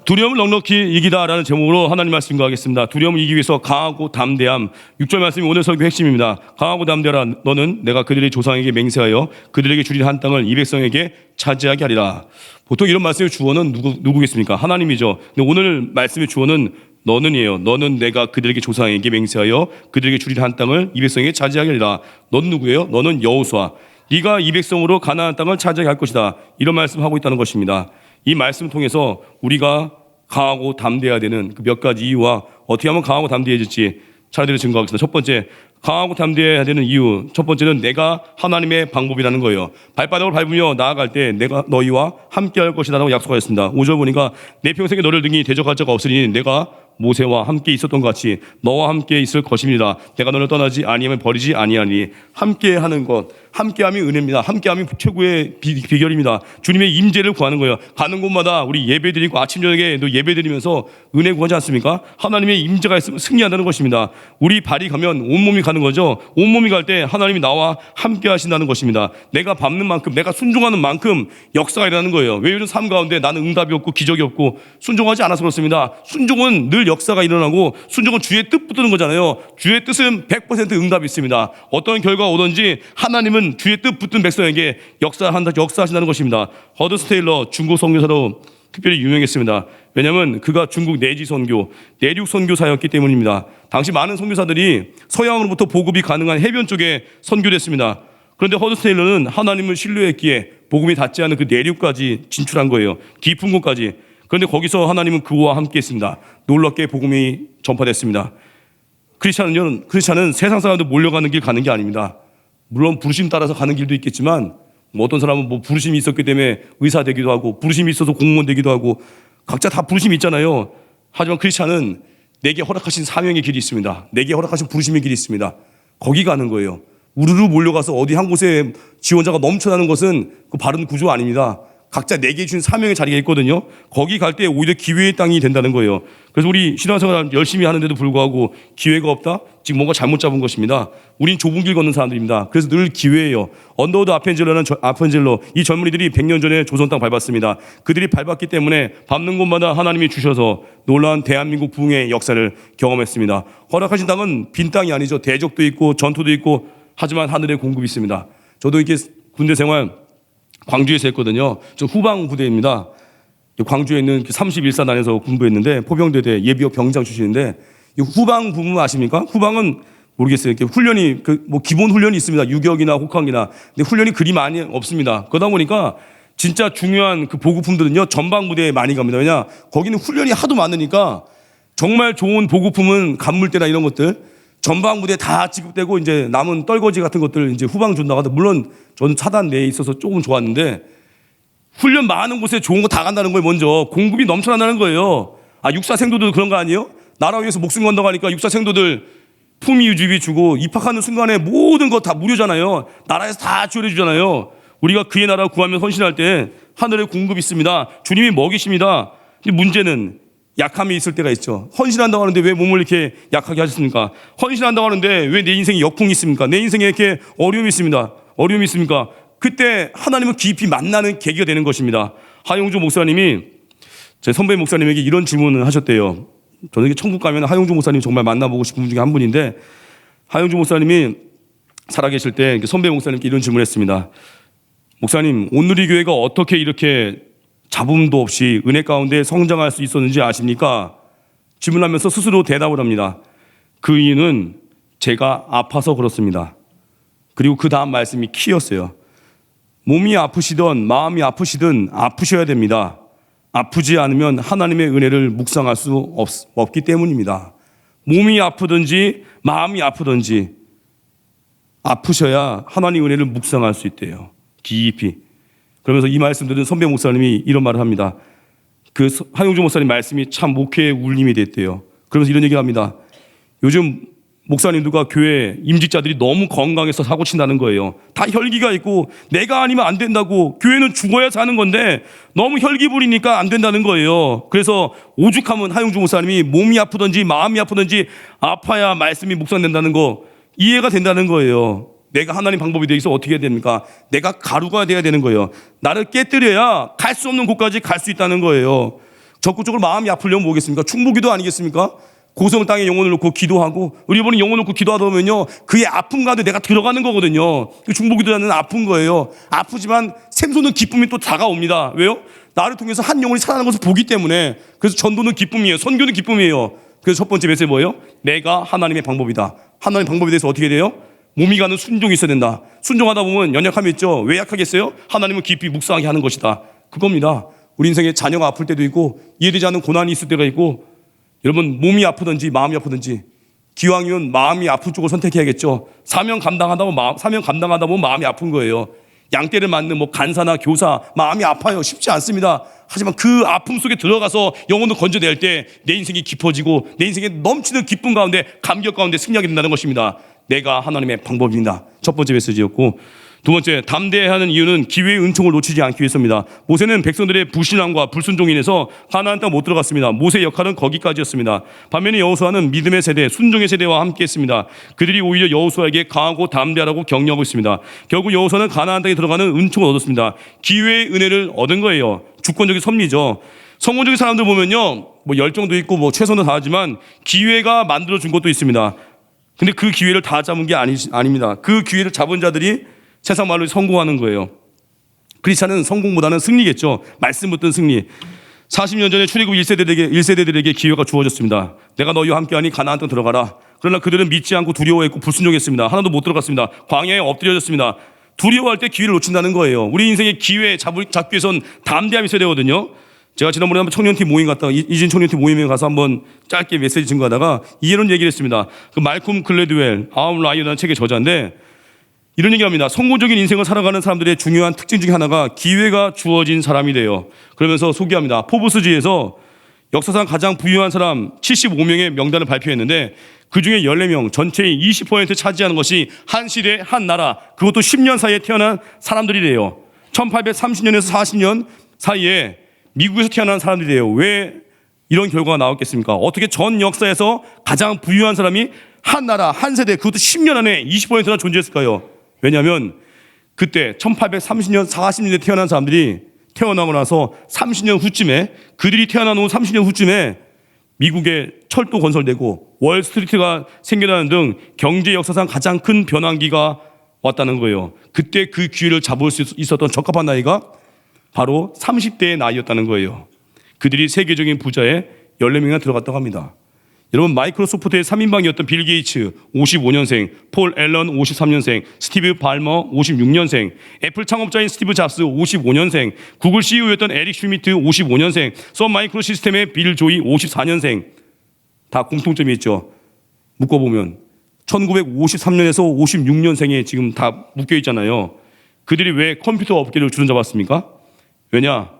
두려움을 넉넉히 이기다라는 제목으로 하나님 말씀 인도하겠습니다. 두려움을 이기기 위해서 강하고 담대함. 6절 말씀이 오늘 설교 핵심입니다. 강하고 담대하라. 너는 내가 그들의 조상에게 맹세하여 그들에게 주리라 한 땅을 이 백성에게 차지하게 하리라. 보통 이런 말씀의 주어는 누구겠습니까? 하나님이죠. 근데 오늘 말씀의 주어는 너는이에요. 너는 내가 그들에게 조상에게 맹세하여 그들에게 주리라 한 땅을 이 백성에게 차지하게 하리라. 너는 누구예요? 너는 여호수아. 네가 이 백성으로 가나안 땅을 차지하게 할 것이다. 이런 말씀하고 있다는 것입니다. 이 말씀을 통해서 우리가 강하고 담대해야 되는 그 몇 가지 이유와 어떻게 하면 강하고 담대해질지 차례대로 증거하겠습니다. 첫 번째, 강하고 담대해야 되는 이유. 첫 번째는 내가 하나님의 방법이라는 거예요. 발바닥을 밟으며 나아갈 때 내가 너희와 함께 할 것이다 라고 약속하였습니다. 5절 보니까 내 평생에 너를 등이 대적할 자가 없으니 내가 모세와 함께 있었던 것 같이 너와 함께 있을 것입니다. 내가 너를 떠나지 아니하면 버리지 아니하니. 함께 하는 것, 함께함이 은혜입니다. 함께함이 최고의 비결입니다. 주님의 임재를 구하는 거예요. 가는 곳마다 우리 예배드리고 아침 저녁에 예배드리면서 은혜 구하지 않습니까? 하나님의 임재가 있으면 승리한다는 것입니다. 우리 발이 가면 온몸이 가는 거죠. 온몸이 갈 때 하나님이 나와 함께 하신다는 것입니다. 내가 밟는 만큼, 내가 순종하는 만큼 역사가 일어나는 거예요. 왜 요즘 삶 가운데 나는 응답이 없고 기적이 없고 순종하지 않아서 그렇습니다. 순종은 늘 역사가 일어나고 순종은 주의 뜻 붙드는 거잖아요. 주의 뜻은 100% 응답이 있습니다. 어떤 결과가 오든지 하나님은 주의 뜻 붙든 백성에게 역사하신다는 것입니다. 허드스 테일러 중국 선교사로 특별히 유명했습니다. 왜냐하면 그가 중국 내지 선교, 내륙 선교사였기 때문입니다. 당시 많은 선교사들이 서양으로부터 보급이 가능한 해변 쪽에 선교를 했습니다. 그런데 허드스 테일러는 하나님을 신뢰했기에 복음이 닿지 않은 그 내륙까지 진출한 거예요. 깊은 곳까지. 그런데 거기서 하나님은 그와 함께 했습니다. 놀랍게 복음이 전파됐습니다. 크리스찬은 세상 사람들 몰려가는 길 가는 게 아닙니다. 물론 부르심 따라서 가는 길도 있겠지만 어떤 사람은 부르심이 있었기 때문에 의사 되기도 하고 부르심이 있어서 공무원 되기도 하고 각자 다 부르심이 있잖아요. 하지만 크리스찬은 내게 허락하신 사명의 길이 있습니다. 내게 허락하신 부르심의 길이 있습니다. 거기 가는 거예요. 우르르 몰려가서 어디 한 곳에 지원자가 넘쳐나는 것은 그 바른 구조 아닙니다. 각자 내게 주신 사명의 자리가 있거든요. 거기 갈 때 오히려 기회의 땅이 된다는 거예요. 그래서 우리 신앙생활 열심히 하는데도 불구하고 기회가 없다? 지금 뭔가 잘못 잡은 것입니다. 우린 좁은 길 걷는 사람들입니다. 그래서 늘 기회예요. 언더우드 아펜젤러 이 젊은이들이 100년 전에 조선 땅 밟았습니다. 그들이 밟았기 때문에 밟는 곳마다 하나님이 주셔서 놀라운 대한민국 부흥의 역사를 경험했습니다. 허락하신 땅은 빈 땅이 아니죠. 대적도 있고 전투도 있고 하지만 하늘의 공급이 있습니다. 저도 이렇게 군대 생활 광주에서 했거든요. 저 후방 부대입니다. 광주에 있는 31산 안에서 공부했는데 포병대대 예비역 병장 출신인데 후방 부문 아십니까? 후방은 모르겠어요. 이렇게 훈련이 기본 훈련이 있습니다. 유격이나 혹항이나. 근데 훈련이 그리 많이 없습니다. 그러다 보니까 진짜 중요한 그 보급품들은요 전방 부대에 많이 갑니다. 왜냐 거기는 훈련이 하도 많으니까 정말 좋은 보급품은 간물대나 이런 것들 전방 부대에 다 지급되고 이제 남은 떨거지 같은 것들 이제 후방 준다고 하는데 물론 저는 차단 내에 있어서 조금 좋았는데 훈련 많은 곳에 좋은 거 다 간다는 거예요. 먼저 공급이 넘쳐난다는 거예요. 육사 생도들 그런 거 아니에요? 나라 위해서 목숨 건다고 하니까 육사 생도들 품위 유지비 주고 입학하는 순간에 모든 거 다 무료잖아요. 나라에서 다 지원해 주잖아요. 우리가 그의 나라 구하면 헌신할 때 하늘에 공급이 있습니다. 주님이 먹이십니다. 근데 문제는 약함이 있을 때가 있죠. 헌신한다고 하는데 왜 몸을 이렇게 약하게 하셨습니까? 헌신한다고 하는데 왜 내 인생에 역풍이 있습니까? 내 인생에 이렇게 어려움이 있습니다. 어려움이 있습니까? 그때 하나님은 깊이 만나는 계기가 되는 것입니다. 하용주 목사님이 제 선배 목사님에게 이런 질문을 하셨대요. 저는 천국 가면 하용주 목사님 정말 만나보고 싶은 분 중에 한 분인데 하용주 목사님이 살아계실 때 선배 목사님께 이런 질문을 했습니다. 목사님, 온누리교회가 어떻게 이렇게 잡음도 없이 은혜 가운데 성장할 수 있었는지 아십니까? 질문하면서 스스로 대답을 합니다. 그 이유는 제가 아파서 그렇습니다. 그리고 그 다음 말씀이 키였어요. 몸이 아프시든 마음이 아프시든 아프셔야 됩니다. 아프지 않으면 하나님의 은혜를 묵상할 수 없기 때문입니다. 몸이 아프든지 마음이 아프든지 아프셔야 하나님의 은혜를 묵상할 수 있대요. 깊이. 그러면서 이 말씀 들은 선배 목사님이 이런 말을 합니다. 그 하용주 목사님 말씀이 참 목회의 울림이 됐대요. 그러면서 이런 얘기를 합니다. 요즘 목사님들과 교회 임직자들이 너무 건강해서 사고 친다는 거예요. 다 혈기가 있고 내가 아니면 안 된다고 교회는 죽어야 사는 건데 너무 혈기 부리니까 안 된다는 거예요. 그래서 오죽하면 하용주 목사님이 몸이 아프든지 마음이 아프든지 아파야 말씀이 묵상된다는 거 이해가 된다는 거예요. 내가 하나님 방법이 되어 있어 어떻게 해야 됩니까? 내가 가루가 돼야 되는 거예요. 나를 깨뜨려야 갈 수 없는 곳까지 갈 수 있다는 거예요. 적극적으로 마음이 아프려면 뭐겠습니까? 충무기도 아니겠습니까? 고성 땅에 영혼을 놓고 기도하고, 우리 이번에 영혼을 놓고 기도하다 보면요, 그의 아픔 가운데 내가 들어가는 거거든요. 그 중보기도라는 아픈 거예요. 아프지만 샘솟는 기쁨이 또 다가옵니다. 왜요? 나를 통해서 한 영혼이 살아나는 것을 보기 때문에. 그래서 전도는 기쁨이에요. 선교는 기쁨이에요. 그래서 첫 번째 메시지 뭐예요? 내가 하나님의 방법이다. 하나님의 방법에 대해서 어떻게 돼요? 몸이 가는 순종이 있어야 된다. 순종하다 보면 연약함이 있죠. 왜 약하겠어요? 하나님은 깊이 묵상하게 하는 것이다. 그겁니다. 우리 인생에 자녀가 아플 때도 있고, 이해되지 않는 고난이 있을 때가 있고, 여러분 몸이 아프든지 마음이 아프든지 기왕이면 마음이 아픈 쪽을 선택해야겠죠. 사명 감당하다 보면 마음이 아픈 거예요. 양떼를 맞는 뭐 간사나 교사, 마음이 아파요. 쉽지 않습니다. 하지만 그 아픔 속에 들어가서 영혼을 건져낼 때 내 인생이 깊어지고 내 인생에 넘치는 기쁨 가운데, 감격 가운데 승리하게 된다는 것입니다. 내가 하나님의 방법입니다. 첫 번째 메시지였고, 두 번째, 담대해야 하는 이유는 기회의 은총을 놓치지 않기 위해서입니다. 모세는 백성들의 불신앙과 불순종로 인해서 가나안 땅 못 들어갔습니다. 모세의 역할은 거기까지였습니다. 반면에 여호수아는 믿음의 세대, 순종의 세대와 함께했습니다. 그들이 오히려 여호수아에게 강하고 담대하라고 격려하고 있습니다. 결국 여호수아는 가나안 땅에 들어가는 은총을 얻었습니다. 기회의 은혜를 얻은 거예요. 주권적인 섭리죠. 성공적인 사람들 보면요, 뭐 열정도 있고 뭐 최선을 다하지만 기회가 만들어준 것도 있습니다. 근데 그 기회를 다 잡은 게 아닙니다. 그 기회를 잡은 자들이 세상 말로 성공하는 거예요. 크리스찬은 성공보다는 승리겠죠. 말씀 붙든 승리. 40년 전에 출애굽 1세대들에게 기회가 주어졌습니다. 내가 너희와 함께하니 가나안 땅 들어가라. 그러나 그들은 믿지 않고 두려워했고 불순종했습니다. 하나도 못 들어갔습니다. 광야에 엎드려졌습니다. 두려워할 때 기회를 놓친다는 거예요. 우리 인생의 기회 잡기 위해선 담대함이 있어야 되거든요. 제가 지난번에 한번 청년팀 모임 갔다가, 이진 청년팀 모임에 가서 한번 짧게 메시지 증거하다가 이런 얘기를 했습니다. 그 말콤 글래드웰 아웃 라이어라는 책의 저자인데 이런 얘기합니다. 성공적인 인생을 살아가는 사람들의 중요한 특징 중에 하나가 기회가 주어진 사람이 돼요. 그러면서 소개합니다. 포브스지에서 역사상 가장 부유한 사람 75명의 명단을 발표했는데 그중에 14명, 전체의 20% 차지하는 것이 한 시대 한 나라, 그것도 10년 사이에 태어난 사람들이래요. 1830년에서 40년 사이에 미국에서 태어난 사람들이래요. 왜 이런 결과가 나왔겠습니까? 어떻게 전 역사에서 가장 부유한 사람이 한 나라, 한 세대, 그것도 10년 안에 20%나 존재했을까요? 왜냐하면 그때 1830년, 40년대 태어난 사람들이 태어나고 나서 30년 후쯤에, 그들이 태어난 후 30년 후쯤에 미국의 철도 건설되고 월스트리트가 생겨나는 등 경제 역사상 가장 큰 변환기가 왔다는 거예요. 그때 그 기회를 잡을 수 있었던 적합한 나이가 바로 30대의 나이였다는 거예요. 그들이 세계적인 부자에 14명이나 들어갔다고 합니다. 여러분, 마이크로소프트의 3인방이었던 빌 게이츠 55년생, 폴 앨런 53년생, 스티브 발머 56년생, 애플 창업자인 스티브 잡스 55년생, 구글 CEO였던 에릭 슈미트 55년생, 선 마이크로 시스템의 빌 조이 54년생. 다 공통점이 있죠. 묶어보면 1953년에서 56년생에 지금 다 묶여있잖아요. 그들이 왜 컴퓨터 업계를 주름잡았습니까? 왜냐?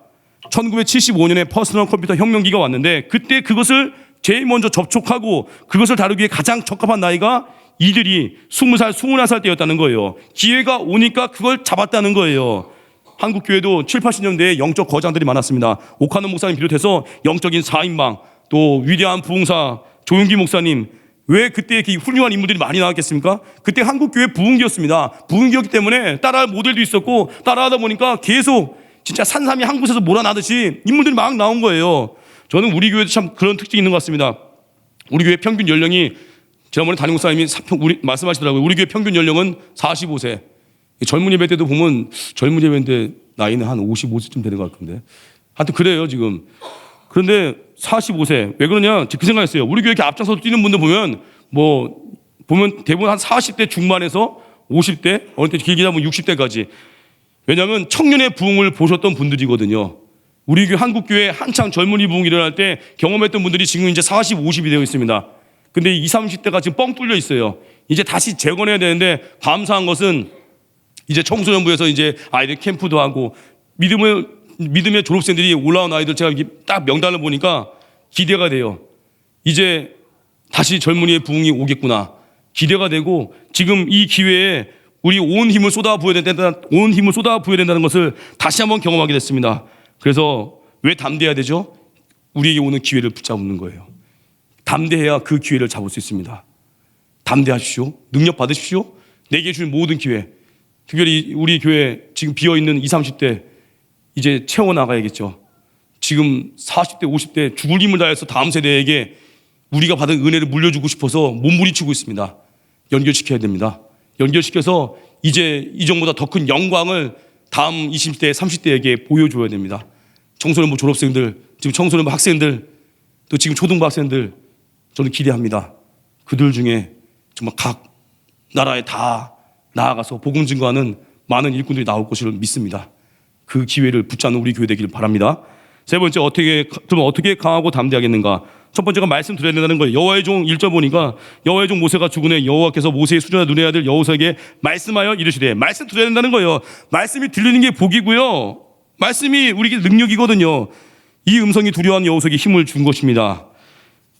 1975년에 퍼스널 컴퓨터 혁명기가 왔는데 그때 그것을 제일 먼저 접촉하고 그것을 다루기 위해 가장 적합한 나이가 이들이 20살, 21살 때였다는 거예요. 기회가 오니까 그걸 잡았다는 거예요. 한국교회도 7, 80년대에 영적 거장들이 많았습니다. 오카노 목사님 비롯해서 영적인 4인방, 또 위대한 부흥사 조용기 목사님, 왜 그때 이렇게 훌륭한 인물들이 많이 나왔겠습니까? 그때 한국교회 부흥기였습니다. 부흥기였기 때문에 따라할 모델도 있었고, 따라하다 보니까 계속 진짜 산삼이 한 곳에서 몰아나듯이 인물들이 막 나온 거예요. 저는 우리 교회도 참 그런 특징이 있는 것 같습니다. 우리 교회 평균 연령이, 지난번에 담임 목사님이 말씀하시더라고요. 우리 교회 평균 연령은 45세. 젊은 예배 때도 보면 젊은 예배인데 나이는 한 55세쯤 되는 것 같은데. 하여튼 그래요, 지금. 그런데 45세. 왜 그러냐? 그 생각했어요. 우리 교회 이렇게 앞장서서 뛰는 분들 보면 대부분 한 40대 중반에서 50대, 어느 때 길게 잡으면 60대까지. 왜냐하면 청년의 부흥을 보셨던 분들이거든요. 우리 교회, 한국교회 한창 젊은이 부흥이 일어날 때 경험했던 분들이 지금 이제 40, 50이 되어 있습니다. 근데 20, 30대가 지금 뻥 뚫려 있어요. 이제 다시 재건해야 되는데 감사한 것은 이제 청소년부에서 이제 아이들 캠프도 하고 믿음의 졸업생들이 올라온 아이들 제가 딱 명단을 보니까 기대가 돼요. 이제 다시 젊은이의 부흥이 오겠구나. 기대가 되고 지금 이 기회에 우리 온 힘을 쏟아 부어야 된다는 것을 다시 한번 경험하게 됐습니다. 그래서 왜 담대해야 되죠? 우리에게 오는 기회를 붙잡는 거예요. 담대해야 그 기회를 잡을 수 있습니다. 담대하십시오. 능력 받으십시오. 내게 줄 모든 기회. 특별히 우리 교회 지금 비어있는 20, 30대 이제 채워나가야겠죠. 지금 40대, 50대 죽을 힘을 다해서 다음 세대에게 우리가 받은 은혜를 물려주고 싶어서 몸부림치고 있습니다. 연결시켜야 됩니다. 연결시켜서 이제 이전보다 더 큰 영광을 다음 20대, 30대에게 보여줘야 됩니다. 청소년부 졸업생들, 지금 청소년부 학생들, 또 지금 초등부 학생들, 저는 기대합니다. 그들 중에 정말 각 나라에 다 나아가서 복음 증거하는 많은 일꾼들이 나올 것을 믿습니다. 그 기회를 붙잡는 우리 교회 되기를 바랍니다. 세 번째, 어떻게 강하고 담대하겠는가? 첫 번째가 말씀드려야 된다는 거예요. 여호와의 종 1절 보니까 여호와의 종 모세가 죽은 후에 여호와께서 모세의 수종자 눈의 아들 여호수아에게 말씀하여 이르시되, 말씀 드려야 된다는 거예요. 말씀이 들리는 게 복이고요, 말씀이 우리에게 능력이거든요. 이 음성이 두려워하는 여호수아에게 힘을 준 것입니다.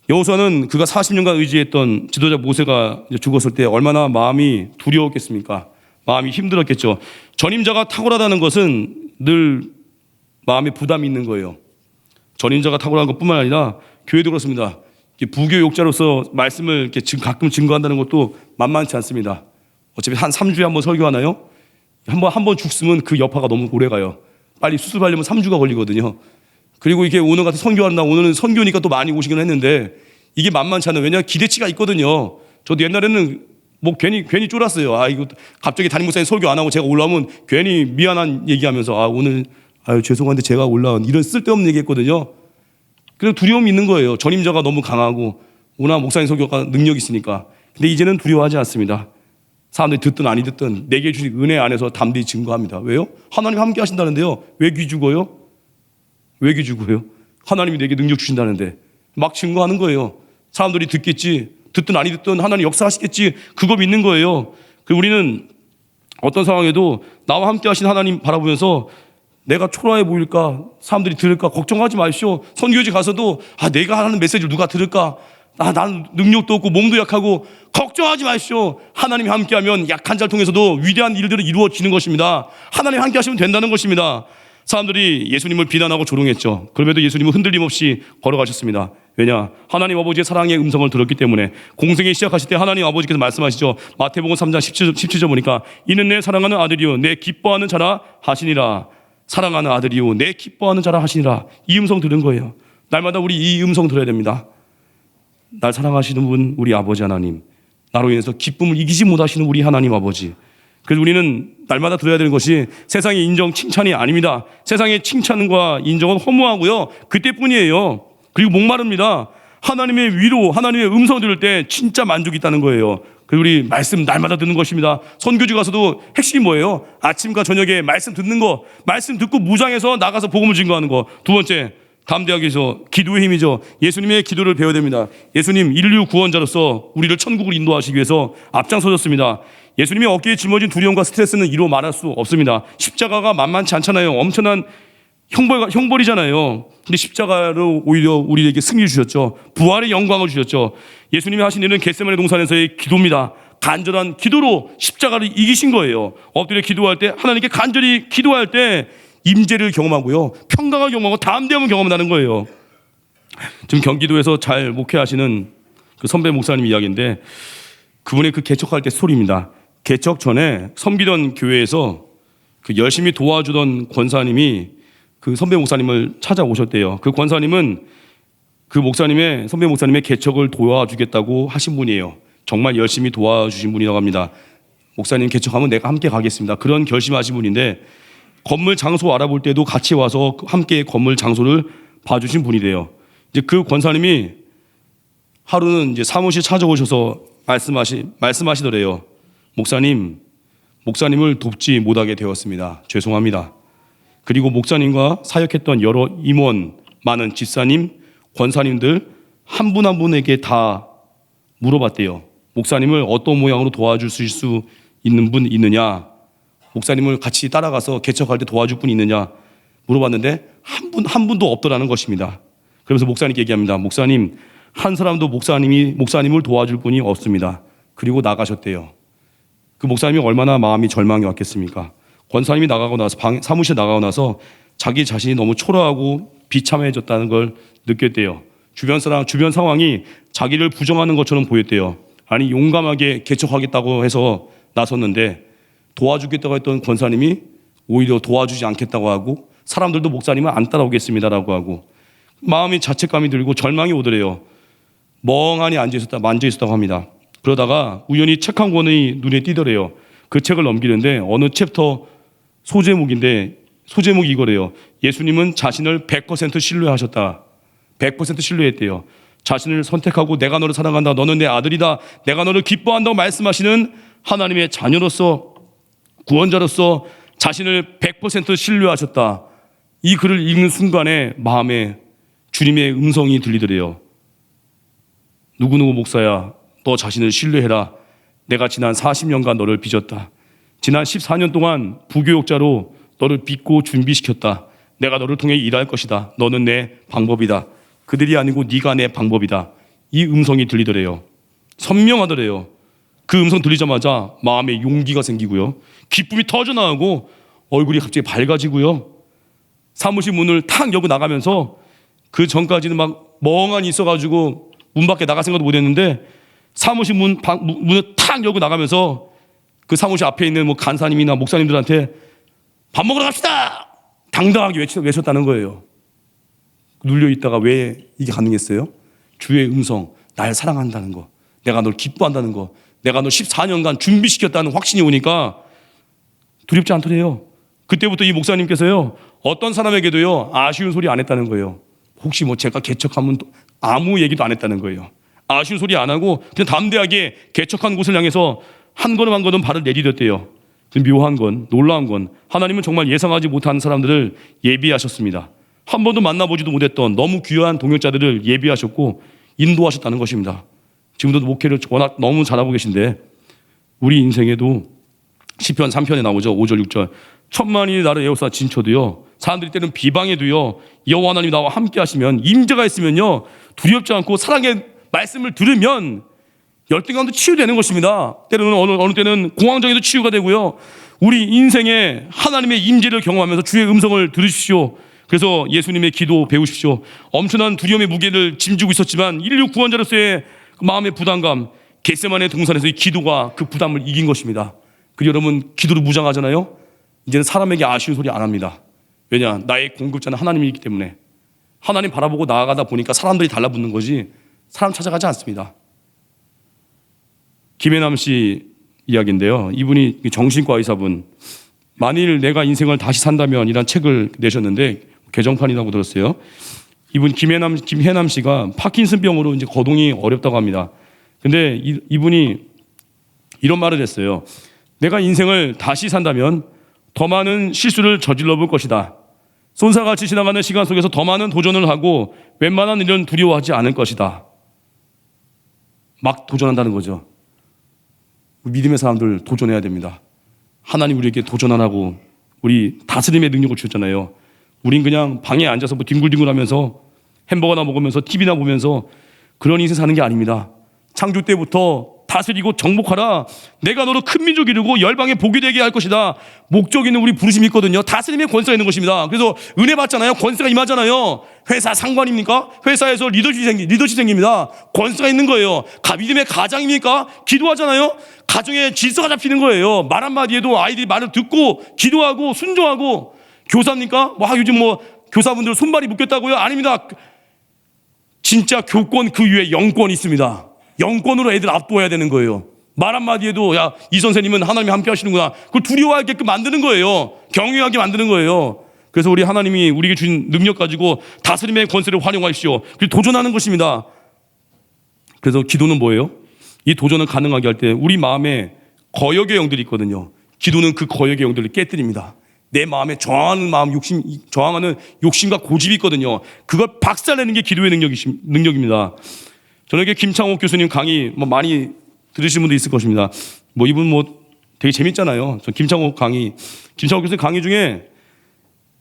여호수아는 그가 40년간 의지했던 지도자 모세가 죽었을 때 얼마나 마음이 두려웠겠습니까? 마음이 힘들었겠죠. 전임자가 탁월하다는 것은 늘 마음에 부담이 있는 거예요. 전임자가 탁월한 것뿐만 아니라 교회도 그렇습니다. 부교육자로서 말씀을 이렇게 가끔 증거한다는 것도 만만치 않습니다. 어차피 한 3주에 한 번 설교하나요? 한 번 죽으면 그 여파가 너무 오래 가요. 빨리 수습하려면 3주가 걸리거든요. 그리고 이게 오늘 같은 선교한다, 오늘은 선교니까 또 많이 오시긴 했는데 이게 만만치 않아요. 왜냐하면 기대치가 있거든요. 저도 옛날에는 뭐 괜히 쫄았어요. 아, 이거 갑자기 담임 목사님 설교 안 하고 제가 올라오면 괜히 미안한 얘기하면서 오늘 죄송한데 제가 올라온 이런 쓸데없는 얘기 했거든요. 그래서 두려움이 있는 거예요. 전임자가 너무 강하고 워낙 목사님 설교가 능력이 있으니까. 근데 이제는 두려워하지 않습니다. 사람들이 듣든 아니 듣든 내게 주신 은혜 안에서 담대히 증거합니다. 왜요? 하나님 함께 하신다는데요. 왜 기죽어요? 왜 기죽어요? 하나님이 내게 능력 주신다는데 막 증거하는 거예요. 사람들이 듣겠지, 듣든 아니 듣든 하나님 역사하시겠지, 그거 믿는 거예요. 그리고 우리는 어떤 상황에도 나와 함께 하신 하나님 바라보면서 내가 초라해 보일까, 사람들이 들을까 걱정하지 마십시오. 선교지 가서도 내가 하는 메시지를 누가 들을까, 나는 능력도 없고 몸도 약하고 걱정하지 마십시오. 하나님이 함께하면 약한 자를 통해서도 위대한 일들이 이루어지는 것입니다. 하나님 함께 하시면 된다는 것입니다. 사람들이 예수님을 비난하고 조롱했죠. 그럼에도 예수님은 흔들림 없이 걸어가셨습니다. 왜냐? 하나님 아버지의 사랑의 음성을 들었기 때문에. 공생에 시작하실 때 하나님 아버지께서 말씀하시죠. 마태복음 3장 17절 보니까 이는 내 사랑하는 아들이요 내 기뻐하는 자라 하시니라. 사랑하는 아들이요 내 기뻐하는 자라 하시니라. 이 음성 들은 거예요. 날마다 우리 이 음성 들어야 됩니다. 날 사랑하시는 분 우리 아버지 하나님, 나로 인해서 기쁨을 이기지 못하시는 우리 하나님 아버지. 그래서 우리는 날마다 들어야 되는 것이 세상의 인정, 칭찬이 아닙니다. 세상의 칭찬과 인정은 허무하고요, 그때뿐이에요. 그리고 목마릅니다. 하나님의 위로, 하나님의 음성 들을 때 진짜 만족이 있다는 거예요. 그리고 우리 말씀 날마다 듣는 것입니다. 선교지 가서도 핵심이 뭐예요? 아침과 저녁에 말씀 듣는 거, 말씀 듣고 무장해서 나가서 복음을 증거하는 거. 두 번째, 담대하게 해서 기도의 힘이죠. 예수님의 기도를 배워야 됩니다. 예수님 인류 구원자로서 우리를 천국을 인도하시기 위해서 앞장서셨습니다. 예수님의 어깨에 짊어진 두려움과 스트레스는 이루 말할 수 없습니다. 십자가가 만만치 않잖아요. 엄청난 형벌이잖아요. 근데 십자가로 오히려 우리에게 승리를 주셨죠. 부활의 영광을 주셨죠. 예수님이 하신 일은 겟세마네 동산에서의 기도입니다. 간절한 기도로 십자가를 이기신 거예요. 엎드려 기도할 때, 하나님께 간절히 기도할 때 임재를 경험하고요, 평강을 경험하고 담대함을 경험한다는 거예요. 지금 경기도에서 잘 목회하시는 그 선배 목사님 이야기인데, 그분의 그 개척할 때 스토리입니다. 개척 전에 섬기던 교회에서 그 열심히 도와주던 권사님이 그 선배 목사님을 찾아오셨대요. 그 권사님은 그 선배 목사님의 개척을 도와주겠다고 하신 분이에요. 정말 열심히 도와주신 분이라고 합니다. 목사님 개척하면 내가 함께 가겠습니다. 그런 결심하신 분인데, 건물 장소 알아볼 때도 같이 와서 함께 건물 장소를 봐주신 분이래요. 이제 그 권사님이 하루는 이제 사무실 찾아오셔서 말씀하시더래요. 목사님을 돕지 못하게 되었습니다. 죄송합니다. 그리고 목사님과 사역했던 여러 임원, 많은 집사님, 권사님들 한 분 한 분에게 다 물어봤대요. 목사님을 어떤 모양으로 도와주실 수 있는 분 있느냐? 목사님을 같이 따라가서 개척할 때 도와줄 분이 있느냐 물어봤는데 한 분도 없더라는 것입니다. 그러면서 목사님께 얘기합니다. 목사님, 한 사람도 목사님을 도와줄 분이 없습니다. 그리고 나가셨대요. 그 목사님이 얼마나 마음이 절망이 왔겠습니까? 권사님이 나가고 나서 사무실 나가고 나서 자기 자신이 너무 초라하고 비참해졌다는 걸 느꼈대요. 주변 상황이 자기를 부정하는 것처럼 보였대요. 아니, 용감하게 개척하겠다고 해서 나섰는데 도와주겠다고 했던 권사님이 오히려 도와주지 않겠다고 하고 사람들도 목사님은 안 따라오겠습니다라고 하고 마음이 자책감이 들고 절망이 오더래요. 멍하니 앉아있었다 만져있었다고 합니다. 그러다가 우연히 책 한 권이 눈에 띄더래요. 그 책을 넘기는데 어느 챕터 소제목인데 소제목이 이거래요. 예수님은 자신을 100% 신뢰하셨다. 100% 신뢰했대요. 자신을 선택하고 내가 너를 사랑한다. 너는 내 아들이다. 내가 너를 기뻐한다고 말씀하시는 하나님의 자녀로서 구원자로서 자신을 100% 신뢰하셨다. 이 글을 읽는 순간에 마음에 주님의 음성이 들리더래요. 누구누구 목사야, 너 자신을 신뢰해라. 내가 지난 40년간 너를 빚었다. 지난 14년 동안 부교육자로 너를 빚고 준비시켰다. 내가 너를 통해 일할 것이다. 너는 내 방법이다. 그들이 아니고 네가 내 방법이다. 이 음성이 들리더래요. 선명하더래요. 그 음성 들리자마자 마음에 용기가 생기고요. 기쁨이 터져나오고 얼굴이 갑자기 밝아지고요. 사무실 문을 탁 열고 나가면서 그 전까지는 막 멍하니 있어가지고 문 밖에 나갈 생각도 못했는데 사무실 문을 탁 열고 나가면서 그 사무실 앞에 있는 뭐 간사님이나 목사님들한테 밥 먹으러 갑시다! 당당하게 외쳤다는 거예요. 눌려있다가 왜 이게 가능했어요? 주의 음성, 날 사랑한다는 거, 내가 널 기뻐한다는 거, 내가 널 14년간 준비시켰다는 확신이 오니까 두렵지 않더래요. 그때부터 이 목사님께서요, 어떤 사람에게도요, 아쉬운 소리 안 했다는 거예요. 혹시 뭐 제가 개척하면 아무 얘기도 안 했다는 거예요. 아쉬운 소리 안 하고 그냥 담대하게 개척한 곳을 향해서 한 걸음 한 걸음 발을 내디뎠대요. 묘한 건, 놀라운 건 하나님은 정말 예상하지 못한 사람들을 예비하셨습니다. 한 번도 만나보지도 못했던 너무 귀한 동역자들을 예비하셨고 인도하셨다는 것입니다. 지금도 목회를 워낙 너무 잘하고 계신데 우리 인생에도 시편 3편에 나오죠. 5절 6절 천만이 나를 에워싸 진쳐도요, 사람들이 때는 비방해도요, 여호와 하나님이 나와 함께 하시면, 임재가 있으면요 두렵지 않고 사랑의 말씀을 들으면 열등감도 치유되는 것입니다. 때로는 어느 때는 공황장애도 치유가 되고요. 우리 인생에 하나님의 임재를 경험하면서 주의 음성을 들으십시오. 그래서 예수님의 기도 배우십시오. 엄청난 두려움의 무게를 짐지고 있었지만 인류 구원자로서의 마음의 부담감, 겟세마네 동산에서의 기도가 그 부담을 이긴 것입니다. 그리고 여러분 기도로 무장하잖아요. 이제는 사람에게 아쉬운 소리 안 합니다. 왜냐? 나의 공급자는 하나님이기 때문에. 하나님 바라보고 나아가다 보니까 사람들이 달라붙는 거지 사람 찾아가지 않습니다. 김혜남 씨 이야기인데요. 이분이 정신과 의사분, 만일 내가 인생을 다시 산다면 이란 책을 내셨는데 개정판이라고 들었어요. 이분 김혜남 씨가 파킨슨병으로 이제 거동이 어렵다고 합니다. 근데 이분이 이런 말을 했어요. 내가 인생을 다시 산다면 더 많은 실수를 저질러 볼 것이다. 쏜사같이 지나가는 시간 속에서 더 많은 도전을 하고 웬만한 일은 두려워하지 않을 것이다. 막 도전한다는 거죠. 믿음의 사람들 도전해야 됩니다. 하나님 우리에게 도전 안 하고 우리 다스림의 능력을 주셨잖아요. 우린 그냥 방에 앉아서 뭐 뒹굴뒹굴하면서 햄버거나 먹으면서 TV나 보면서 그런 인생 사는 게 아닙니다. 창조 때부터 다스리고 정복하라. 내가 너로 큰 민족 이루고 열방에 복이 되게 할 것이다. 목적 있는 우리 부르심이 있거든요. 다스림의 권세가 있는 것입니다. 그래서 은혜 받잖아요. 권세가 임하잖아요. 회사 상관입니까? 회사에서 리더십 생깁니다. 권세가 있는 거예요. 믿음의 가장입니까? 기도하잖아요. 가정에 질서가 잡히는 거예요. 말 한마디에도 아이들이 말을 듣고 기도하고 순종하고. 교사입니까? 요즘 교사분들 손발이 묶였다고요? 아닙니다. 진짜 교권 그 위에 영권이 있습니다. 영권으로 애들 압도해야 되는 거예요. 말 한마디에도 야, 이 선생님은 하나님이 함께 하시는구나. 그걸 두려워하게끔 만드는 거예요. 경외하게 만드는 거예요. 그래서 우리 하나님이 우리에게 주신 능력 가지고 다스림의 권세를 활용하십시오. 그리고 도전하는 것입니다. 그래서 기도는 뭐예요? 이 도전을 가능하게 할 때 우리 마음에 거역의 영들이 있거든요. 기도는 그 거역의 영들을 깨뜨립니다. 내 마음에 저항하는 욕심과 고집이 있거든요. 그걸 박살내는 게 기도의 능력입니다. 저녁에 김창옥 교수님 강의 많이 들으신 분도 있을 것입니다. 이분 되게 재밌잖아요. 김창옥 교수님 강의 중에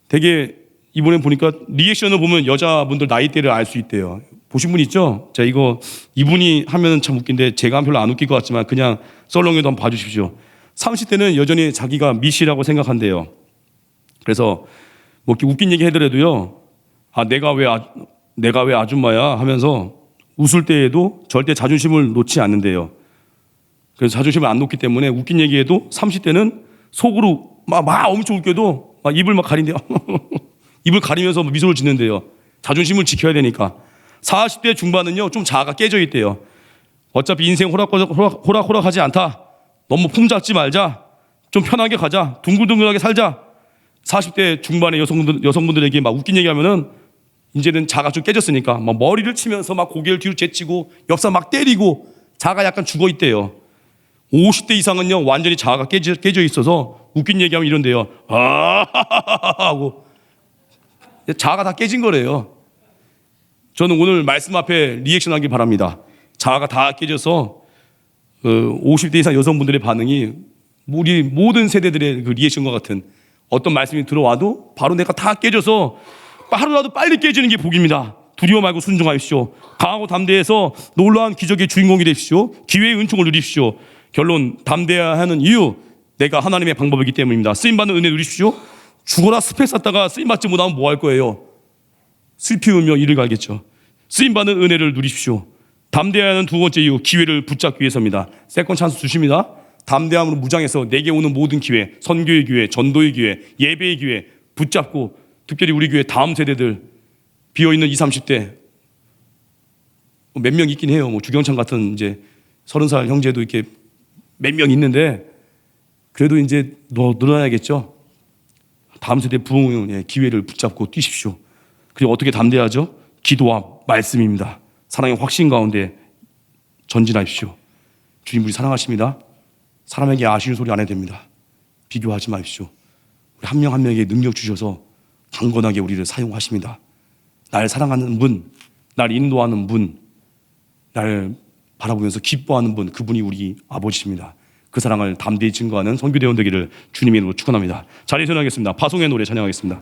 되게 이번에 보니까 리액션을 보면 여자분들 나이대를 알 수 있대요. 보신 분 있죠? 자, 이분이 하면 참 웃긴데 제가 하면 별로 안 웃길 것 같지만 그냥 썰렁해도 한번 봐주십시오. 30대는 여전히 자기가 미시라고 생각한대요. 그래서 이렇게 웃긴 얘기 해더라도요. 내가 왜 아줌마야 하면서 웃을 때에도 절대 자존심을 놓지 않는데요. 그래서 자존심을 안 놓기 때문에 웃긴 얘기해도 30대는 속으로 막 엄청 웃겨도 입을 막 가린대요. 입을 가리면서 미소를 짓는데요. 자존심을 지켜야 되니까. 40대 중반은요, 좀 자아가 깨져 있대요. 어차피 인생 호락호락하지 않다. 너무 품 잡지 말자. 좀 편하게 가자. 둥글둥글하게 살자. 40대 중반의 여성분들에게 막 웃긴 얘기하면은 이제는 자아가 좀 깨졌으니까 막 머리를 치면서 막 고개를 뒤로 제치고 옆사 막 때리고 자아가 약간 죽어 있대요. 50대 이상은요, 완전히 자아가 깨져 있어서 웃긴 얘기하면 이런데요. 하고 자아가 다 깨진 거래요. 저는 오늘 말씀 앞에 리액션 하기 바랍니다. 자아가 다 깨져서 50대 이상 여성분들의 반응이 우리 모든 세대들의 그 리액션과 같은 어떤 말씀이 들어와도 바로 내가 다 깨져서 하루라도 빨리 깨지는 게 복입니다. 두려워 말고 순종하십시오. 강하고 담대해서 놀라운 기적의 주인공이 되십시오. 기회의 은총을 누리십시오. 결론, 담대해야 하는 이유, 내가 하나님의 방법이기 때문입니다. 쓰임받는 은혜 누리십시오. 죽어라 스펙 쌓다가 쓰임받지 못하면 뭐 할 거예요? 슬피 울며 이를 갈겠죠. 쓰임받는 은혜를 누리십시오. 담대해야 하는 두 번째 이유, 기회를 붙잡기 위해서입니다. 세컨 찬스 주십니다. 담대함으로 무장해서 내게 오는 모든 기회, 선교의 기회, 전도의 기회, 예배의 기회 붙잡고, 특별히 우리 교회 다음 세대들 비어있는 20, 30대 몇 명 있긴 해요. 뭐 주경찬 같은 이제 30살 형제도 이렇게 몇 명 있는데 그래도 이제 늘어나야겠죠. 다음 세대 부흥의 기회를 붙잡고 뛰십시오. 그리고 어떻게 담대하죠? 기도와 말씀입니다. 사랑의 확신 가운데 전진하십시오. 주님 우리 사랑하십니다. 사람에게 아쉬운 소리 안 해도 됩니다. 비교하지 마십시오. 우리 한 명 한 명에게 능력 주셔서 강건하게 우리를 사용하십니다. 날 사랑하는 분, 날 인도하는 분, 날 바라보면서 기뻐하는 분, 그분이 우리 아버지십니다. 그 사랑을 담대히 증거하는 선교대원 되기를 주님의 이름으로 축원합니다. 자리에 서나겠습니다. 파송의 노래 찬양하겠습니다.